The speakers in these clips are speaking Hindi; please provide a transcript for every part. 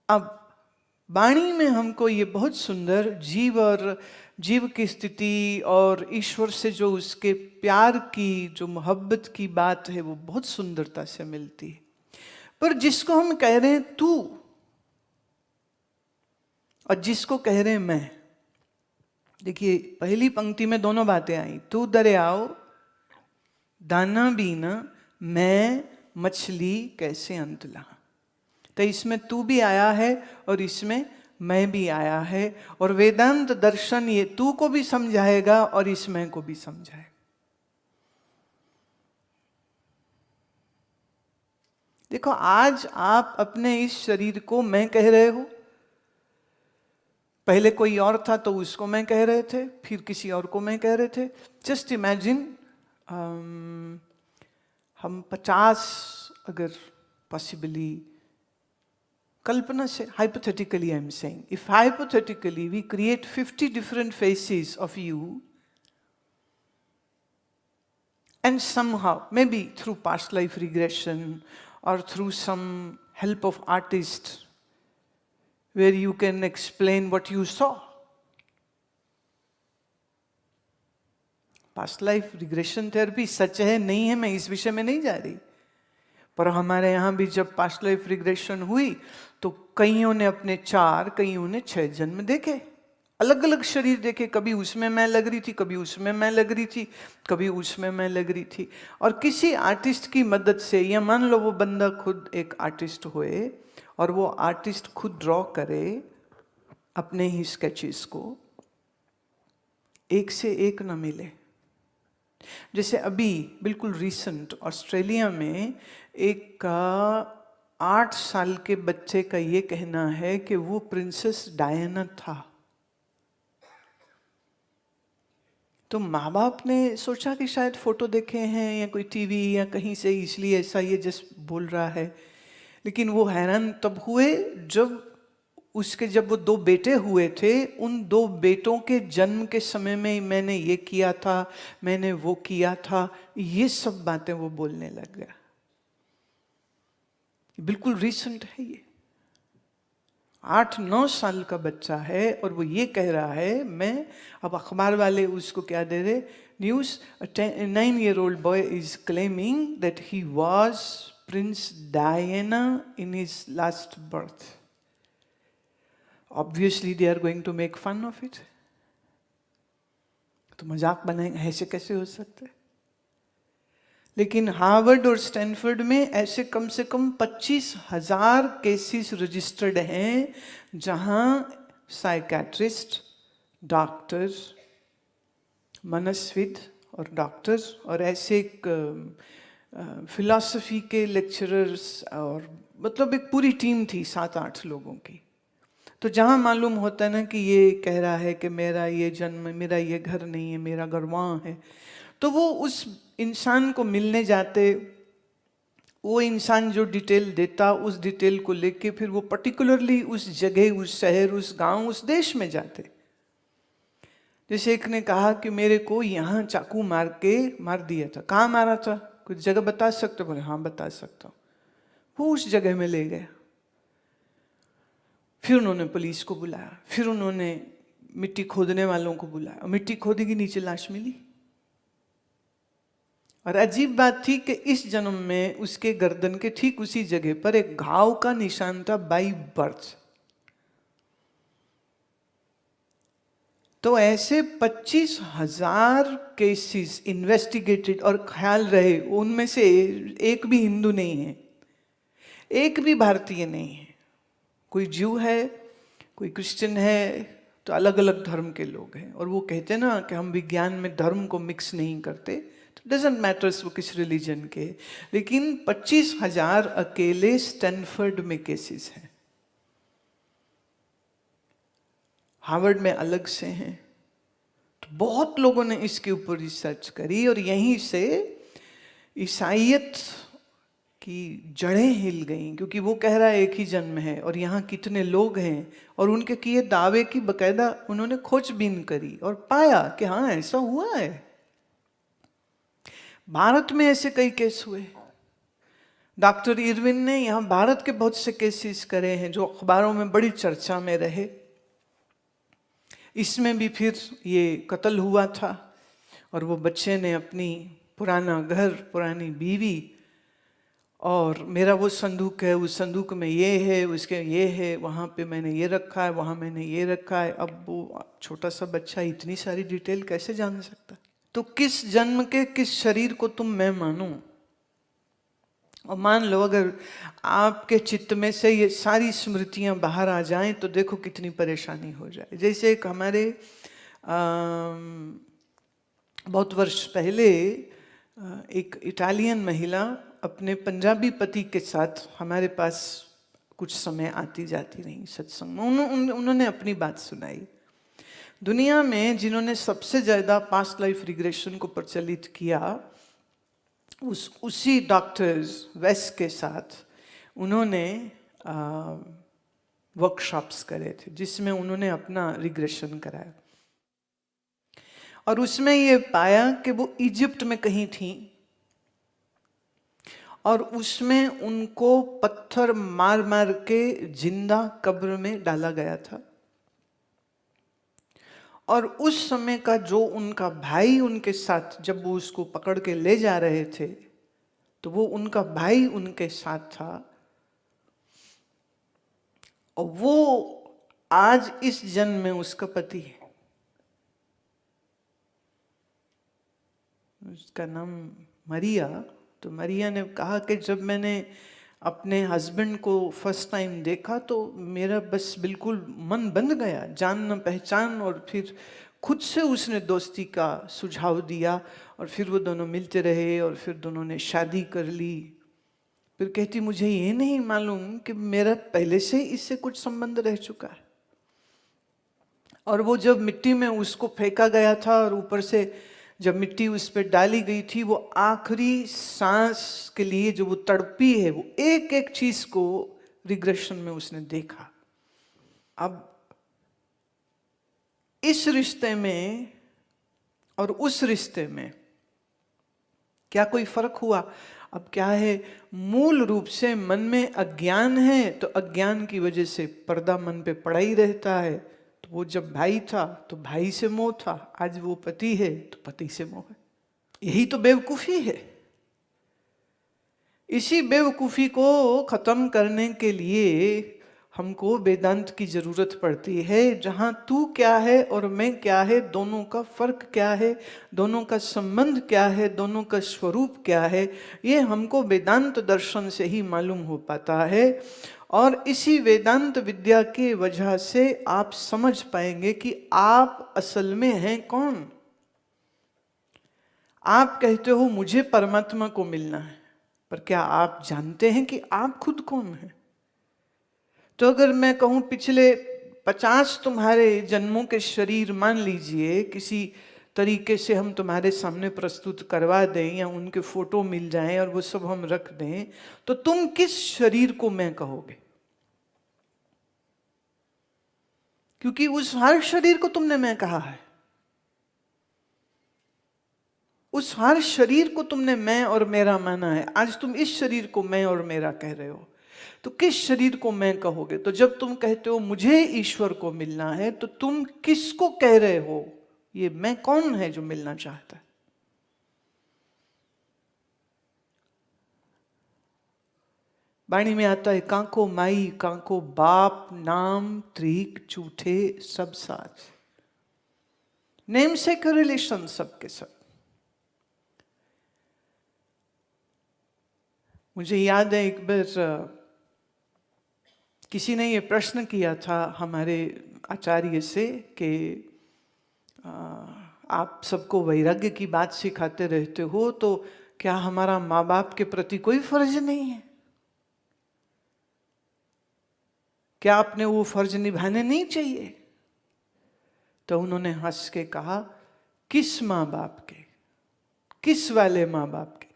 अब वाणी में हमको ये बहुत सुंदर जीव और जीव की स्थिति और ईश्वर से जो उसके प्यार की, जो मोहब्बत की बात है, वो बहुत सुंदरता से मिलती है। पर जिसको हम कह रहे हैं तू और जिसको कह रहे हैं मैं, देखिए पहली पंक्ति में दोनों बातें आई। तू दरियाओ दाना बीना, मैं मछली कैसे अंत ला। तो इसमें तू भी आया है और इसमें मैं भी आया है, और वेदांत दर्शन ये तू को भी समझाएगा और इस मैं को भी समझाएगा। देखो, आज आप अपने इस शरीर को मैं कह रहे हो, पहले कोई और था तो उसको मैं कह रहे थे, फिर किसी और को मैं कह रहे थे। जस्ट इमेजिन, हम 50 अगर पॉसिबली, कल्पना से, hypothetically I'm saying, if hypothetically we create 50 different faces of you, and somehow, maybe through past life regression or through some help of artist, where you can explain what you saw. Past life regression therapy सच है नहीं है, मैं इस विषय में नहीं जा रही, पर हमारे यहाँ भी जब पास्ट लाइफ रिग्रेशन हुई तो कईयों ने अपने 4, कईयों ने 6 जन्म देखे, अलग अलग शरीर देखे। कभी उसमें मैं लग रही थी, कभी उसमें मैं लग रही थी, कभी उसमें मैं लग रही थी। और किसी आर्टिस्ट की मदद से, या मान लो वो बंदा खुद एक आर्टिस्ट हुए और वो आर्टिस्ट खुद ड्रॉ करे अपने ही स्केचेस को, एक से एक न मिले। जैसे अभी बिल्कुल रिसेंट ऑस्ट्रेलिया में एक 8 साल के बच्चे का ये कहना है कि वो प्रिंसेस डायना था। तो माँ बाप ने सोचा कि शायद फोटो देखे हैं या कोई टीवी या कहीं से, इसलिए ऐसा ये जस्ट बोल रहा है। लेकिन वो हैरान तब हुए जब वो 2 बेटे हुए थे, उन 2 बेटों के जन्म के समय में मैंने ये किया था, मैंने वो किया था, ये सब बातें वो बोलने लग गया। बिल्कुल रिसेंट है ये, 8-9 साल का बच्चा है और वो ये कह रहा है मैं। अब अखबार वाले उसको क्या दे रहे, news, 9-year-old boy is claiming that he was Prince Diana in his last birth. Obviously they are going to make fun of it. तो मजाक बनाएंगे, ऐसे कैसे हो सकता है। लेकिन हार्वर्ड और स्टैनफोर्ड में ऐसे कम से कम 25,000 केसेस रजिस्टर्ड हैं जहां साइकेट्रिस्ट, डॉक्टर, मनस्विद और डॉक्टर और ऐसे फिलॉसफी के लेक्चरर्स, और मतलब एक पूरी टीम थी 7-8 लोगों की। तो जहाँ मालूम होता है ना कि ये कह रहा है कि मेरा ये जन्म, मेरा ये घर नहीं है, मेरा घर वहाँ है, तो वो उस इंसान को मिलने जाते। वो इंसान जो डिटेल देता, उस डिटेल को लेके फिर वो पर्टिकुलरली उस जगह, उस शहर, उस गांव, उस देश में जाते। जैसे एक ने कहा कि मेरे को यहाँ चाकू मार दिया था। कहाँ मारा था, कुछ जगह बता सकते? बोले हाँ बता सकता हूँ। वो उस जगह में ले गया। फिर उन्होंने पुलिस को बुलाया, फिर उन्होंने मिट्टी खोदने वालों को बुलाया, मिट्टी खोदी की नीचे लाश मिली। और अजीब बात थी कि इस जन्म में उसके गर्दन के ठीक उसी जगह पर एक घाव का निशान था बाई बर्थ। तो ऐसे 25,000 केसेस इन्वेस्टिगेटेड, और ख्याल रहे उनमें से एक भी हिंदू नहीं है, एक भी भारतीय नहीं है। कोई ज्यू है, कोई क्रिश्चियन है, तो अलग अलग धर्म के लोग हैं। और वो कहते हैं ना कि हम विज्ञान में धर्म को मिक्स नहीं करते, तो डजेंट मैटर्स वो किस रिलीजन के। लेकिन 25,000 अकेले स्टैनफोर्ड में केसेस हैं, हार्वर्ड में अलग से हैं। तो बहुत लोगों ने इसके ऊपर रिसर्च करी और यहीं से ईसाईयत की जड़ें हिल गईं, क्योंकि वो कह रहा है एक ही जन्म है और यहाँ कितने लोग हैं, और उनके किए दावे की बकायदा उन्होंने खोजबीन करी और पाया कि हाँ ऐसा हुआ है। भारत में ऐसे कई केस हुए। डॉक्टर इरविन ने यहाँ भारत के बहुत से केसेस करे हैं जो अखबारों में बड़ी चर्चा में रहे। इसमें भी फिर ये कत्ल हुआ था और वो बच्चे ने अपनी पुराना घर, पुरानी बीवी और मेरा वो संदूक है, उस संदूक में ये है, उसके ये है, वहाँ पे मैंने ये रखा है, वहाँ मैंने ये रखा है। अब वो छोटा सा बच्चा इतनी सारी डिटेल कैसे जान सकता? तो किस जन्म के किस शरीर को तुम मैं मानूं? और मान लो अगर आपके चित्त में से ये सारी स्मृतियां बाहर आ जाएं तो देखो कितनी परेशानी हो जाए। जैसे एक हमारे बहुत वर्ष पहले एक इटालियन महिला अपने पंजाबी पति के साथ हमारे पास कुछ समय आती जाती रही सत्संग में। उन्होंने अपनी बात सुनाई। दुनिया में जिन्होंने सबसे ज़्यादा पास्ट लाइफ रिग्रेशन को प्रचलित किया उसी डॉक्टर्स वेस्ट के साथ उन्होंने वर्कशॉप्स करे थे जिसमें उन्होंने अपना रिग्रेशन कराया। और उसमें ये पाया कि वो इजिप्ट में कहीं थी और उसमें उनको पत्थर मार मार के जिंदा कब्र में डाला गया था। और उस समय का जो उनका भाई उनके साथ, जब वो उसको पकड़ के ले जा रहे थे तो वो उनका भाई उनके साथ था और वो आज इस जन्म में उसका पति है। उसका नाम मरिया। तो मरिया ने कहा कि जब मैंने अपने हस्बैंड को फर्स्ट टाइम देखा तो मेरा बस बिल्कुल मन बंध गया, जान न पहचान। और फिर खुद से उसने दोस्ती का सुझाव दिया और फिर वो दोनों मिलते रहे और फिर दोनों ने शादी कर ली। फिर कहती मुझे ये नहीं मालूम कि मेरा पहले से इससे कुछ संबंध रह चुका है। और वो जब मिट्टी में उसको फेंका गया था और ऊपर से जब मिट्टी उस पर डाली गई थी, वो आखिरी सांस के लिए जो वो तड़पी है, वो एक एक चीज को रिग्रेशन में उसने देखा। अब इस रिश्ते में और उस रिश्ते में क्या कोई फर्क हुआ? अब क्या है, मूल रूप से मन में अज्ञान है तो अज्ञान की वजह से पर्दा मन पे पड़ा ही रहता है। तो वो जब भाई था तो भाई से मोह था, आज वो पति है तो पति से मोह है। यही तो बेवकूफी है। इसी बेवकूफी को खत्म करने के लिए हमको वेदांत की जरूरत पड़ती है, जहां तू क्या है और मैं क्या है, दोनों का फर्क क्या है, दोनों का संबंध क्या है, दोनों का स्वरूप क्या है, ये हमको वेदांत दर्शन से ही मालूम हो पाता है। और इसी वेदांत विद्या की वजह से आप समझ पाएंगे कि आप असल में हैं कौन। आप कहते हो मुझे परमात्मा को मिलना है, पर क्या आप जानते हैं कि आप खुद कौन हैं? तो अगर मैं कहूं पिछले 50 तुम्हारे जन्मों के शरीर मान लीजिए किसी तरीके से हम तुम्हारे सामने प्रस्तुत करवा दें या उनके फोटो मिल जाएं और वो सब हम रख दें, तो तुम किस शरीर को मैं कहोगे? क्योंकि उस हर शरीर को तुमने मैं कहा है, उस हर शरीर को तुमने मैं और मेरा माना है। आज तुम इस शरीर को मैं और मेरा कह रहे हो, तो किस शरीर को मैं कहोगे? तो जब तुम कहते हो मुझे ईश्वर को मिलना है, तो तुम किसको कह रहे हो? ये मैं कौन है जो मिलना चाहता है? वाणी में आता है कांको माई कांको बाप, नाम त्रिक झूठे सब साथ। नेम से का रिलेशन सबके सब। मुझे याद है एक बार किसी ने ये प्रश्न किया था हमारे आचार्य से कि आप सबको वैराग्य की बात सिखाते रहते हो, तो क्या हमारा माँ बाप के प्रति कोई फर्ज नहीं है? क्या आपने वो फर्ज निभाने नहीं चाहिए? तो उन्होंने हंस के कहा, किस माँ बाप के? किस वाले माँ बाप के?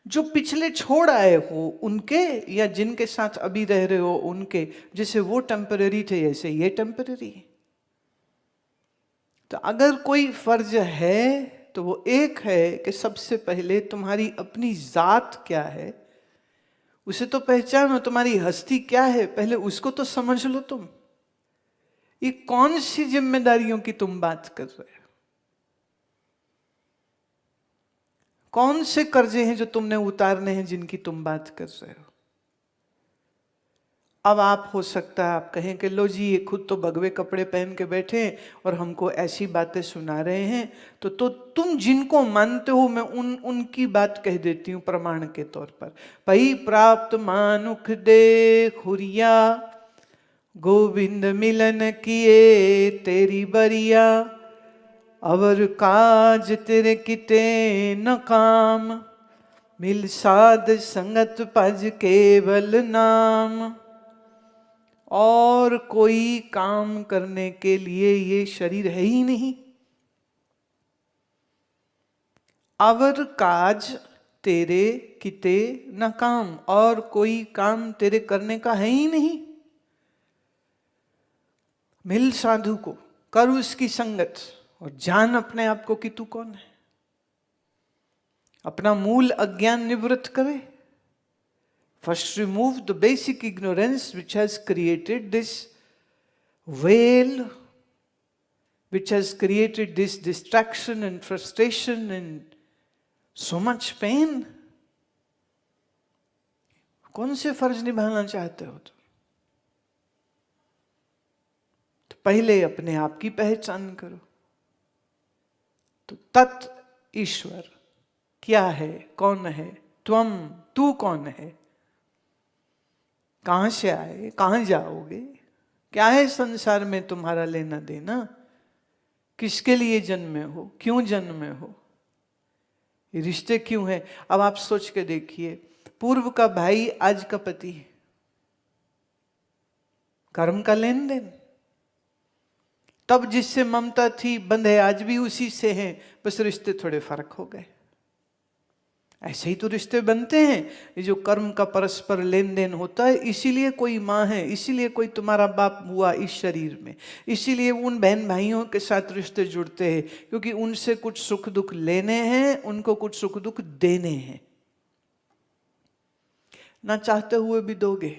जो पिछले छोड़ आए हो उनके, या जिनके साथ अभी रह रहे हो उनके? जैसे वो टेम्पररी थे ऐसे ये टेम्पररी है। तो अगर कोई फर्ज है तो वो एक है कि सबसे पहले तुम्हारी अपनी जात क्या है उसे तो पहचानो, तुम्हारी हस्ती क्या है पहले उसको तो समझ लो तुम। ये कौन सी जिम्मेदारियों की तुम बात कर रहे हो? कौन से कर्जे हैं जो तुमने उतारने हैं जिनकी तुम बात कर रहे हो? अब आप हो सकता है आप कहें कि लो जी, ये खुद तो भगवे कपड़े पहन के बैठे हैं और हमको ऐसी बातें सुना रहे हैं, तो तुम जिनको मानते हो मैं उनकी बात कह देती हूं प्रमाण के तौर पर। पई प्राप्त मानुख दे खुरिया, गोविंद मिलन किए तेरी बरिया, अवर काज तेरे किते न काम, मिल साध संगत भज केवल नाम। और कोई काम करने के लिए ये शरीर है ही नहीं। अवर काज तेरे किते न काम, और कोई काम तेरे करने का है ही नहीं। मिल साधु को, कर उसकी संगत, और जान अपने आप को कि तू कौन है। अपना मूल अज्ञान निवृत्त करे। First remove the basic ignorance which has created this veil, which has created this distraction and frustration and so much pain. कौन से फर्ज निभाना चाहते हो तुम? तो पहले अपने आप की पहचान करो। तो तत् ईश्वर क्या है, कौन है? त्वम, तू कौन है? कहां से आए, कहां जाओगे? क्या है संसार में तुम्हारा लेना देना? किसके लिए जन्मे हो, क्यों जन्मे हो, ये रिश्ते क्यों है? अब आप सोच के देखिए, पूर्व का भाई आज का पति, कर्म का लेन देन। तब जिससे ममता थी, बंधे आज भी उसी से हैं, बस रिश्ते थोड़े फर्क हो गए। ऐसे ही तो रिश्ते बनते हैं, ये जो कर्म का परस्पर लेन देन होता है। इसीलिए कोई माँ है, इसीलिए कोई तुम्हारा बाप हुआ इस शरीर में, इसीलिए उन बहन भाइयों के साथ रिश्ते जुड़ते हैं, क्योंकि उनसे कुछ सुख दुख लेने हैं, उनको कुछ सुख दुख देने हैं। ना चाहते हुए भी दोगे,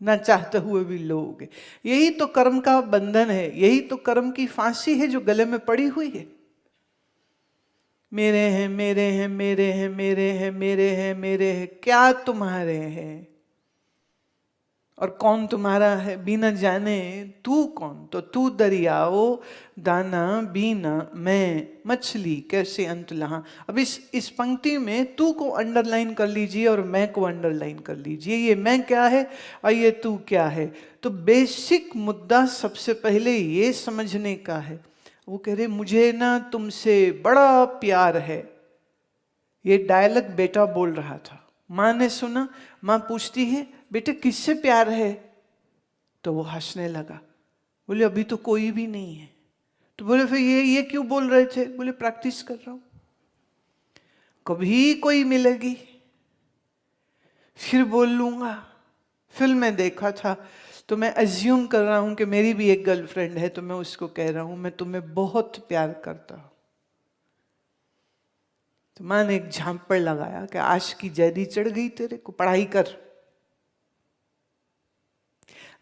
ना चाहते हुए भी लोगे। यही तो कर्म का बंधन है, यही तो कर्म की फांसी है जो गले में पड़ी हुई है। मेरे हैं, मेरे हैं, मेरे हैं, मेरे हैं, मेरे हैं, मेरे हैं, क्या तुम्हारे हैं? और कौन तुम्हारा है बिना जाने? तू कौन? तो तू दरियाओ दाना बीना मैं मछली कैसे अंत लहा। अब इस पंक्ति में तू को अंडरलाइन कर लीजिए और मैं को अंडरलाइन कर लीजिए। ये मैं क्या है और ये तू क्या है? तो बेसिक मुद्दा सबसे पहले ये समझने का है। वो कह रहे मुझे ना तुमसे बड़ा प्यार है। ये डायलॉग बेटा बोल रहा था, माँ ने सुना। माँ पूछती है बेटे किससे प्यार है? तो वो हंसने लगा, बोले अभी तो कोई भी नहीं है। तो बोले फिर ये क्यों बोल रहे थे? बोले प्रैक्टिस कर रहा हूं, कभी कोई मिलेगी फिर बोल लूंगा। फिल्म में देखा था तो मैं अज्यूम कर रहा हूं कि मेरी भी एक गर्लफ्रेंड है, तो मैं उसको कह रहा हूं मैं तुम्हें बहुत प्यार करता हूं। तो मां ने एक झांपड़ लगाया कि आश की जैदी चढ़ गई तेरे को, पढ़ाई कर।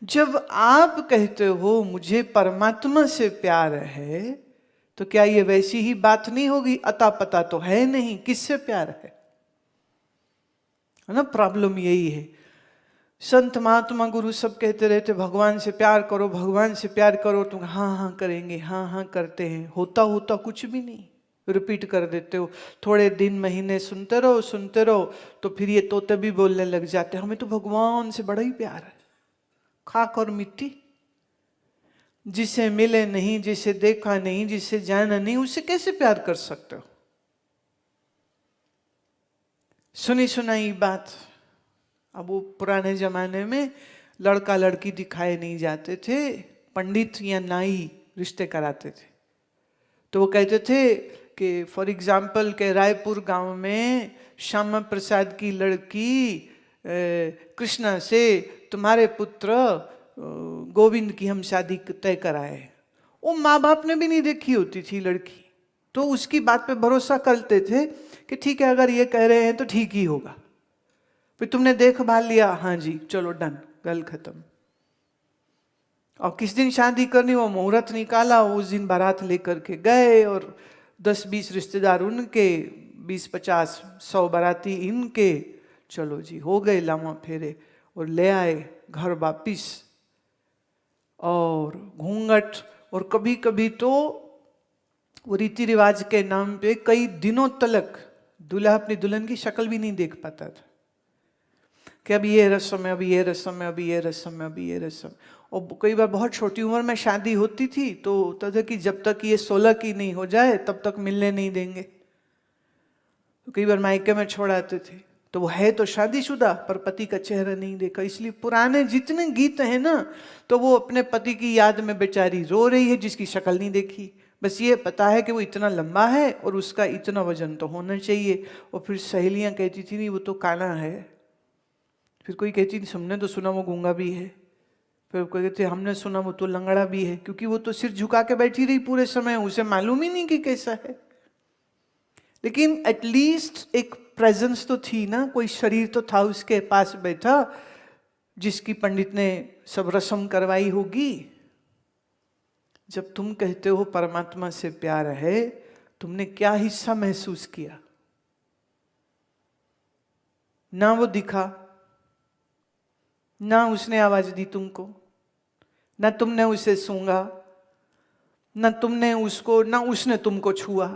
जब आप कहते हो मुझे परमात्मा से प्यार है, तो क्या ये वैसी ही बात नहीं होगी? अता पता तो है नहीं, किससे प्यार है ना? प्रॉब्लम यही है। संत महात्मा गुरु सब कहते रहते भगवान से प्यार करो, भगवान से प्यार करो। तुम हाँ हाँ करेंगे, हाँ हाँ करते हैं, होता होता कुछ भी नहीं, रिपीट कर देते हो। थोड़े दिन महीने सुनते रहो तो फिर ये तोते भी बोलने लग जाते हमें तो भगवान से बड़ा ही प्यार है। खाक और मिट्टी, जिसे मिले नहीं, जिसे देखा नहीं, जिसे जाना नहीं, उससे कैसे प्यार कर सकते हो? सुनी सुनाई बात। अब वो पुराने जमाने में लड़का लड़की दिखाए नहीं जाते थे, पंडित या नाई रिश्ते कराते थे। तो वो कहते थे कि फॉर एग्जाम्पल के रायपुर गांव में श्यामा प्रसाद की लड़की कृष्णा से तुम्हारे पुत्र गोविंद की हम शादी तय कराए। वो माँ बाप ने भी नहीं देखी होती थी लड़की, तो उसकी बात पे भरोसा करते थे कि ठीक है अगर ये कह रहे हैं तो ठीक ही होगा। फिर तुमने देखभाल लिया, हाँ जी चलो डन, गल खत्म। और किस दिन शादी करनी, वो मुहूर्त निकाला, उस दिन बारात लेकर के गए और 10-20 रिश्तेदार उनके, 20-50-100 बाराती इनके, चलो जी हो गए लामा फेरे और ले आए घर वापिस। और घूंघट, और कभी कभी तो वो रीति रिवाज के नाम पे कई दिनों तक दूल्हा अपनी दुल्हन की शक्ल भी नहीं देख पाता था कि अभी ये रस्म है, अभी ये रस्म है, अभी ये रस्म है, अभी ये रस्म। और कई बार बहुत छोटी उम्र में शादी होती थी तो होता था कि जब तक ये 16 की नहीं हो जाए तब तक मिलने नहीं देंगे। तो कई बार मायके में छोड़ आते थे, तो वो है तो शादीशुदा पर पति का चेहरा नहीं देखा। इसलिए पुराने जितने गीत हैं ना, तो वो अपने पति की याद में बेचारी रो रही है जिसकी शक्ल नहीं देखी। बस ये पता है कि वो इतना लंबा है और उसका इतना वजन तो होना चाहिए। और फिर सहेलियां कहती थी नहीं वो तो काला है, फिर कोई कहती थी हमने तो सुना वो गूंगा भी है, फिर कोई कहते हमने सुना वो तो लंगड़ा भी है, क्योंकि वो तो सिर झुका के बैठी रही पूरे समय, उसे मालूम ही नहीं कि कैसा है। लेकिन एटलीस्ट एक प्रेजेंस तो थी ना, कोई शरीर तो था उसके पास बैठा जिसकी पंडित ने सब रस्म करवाई होगी। जब तुम कहते हो परमात्मा से प्यार है, तुमने क्या हिस्सा महसूस किया? ना वो दिखा, ना उसने आवाज दी तुमको, ना तुमने उसे सूंघा, ना तुमने उसको, ना उसने तुमको छुआ।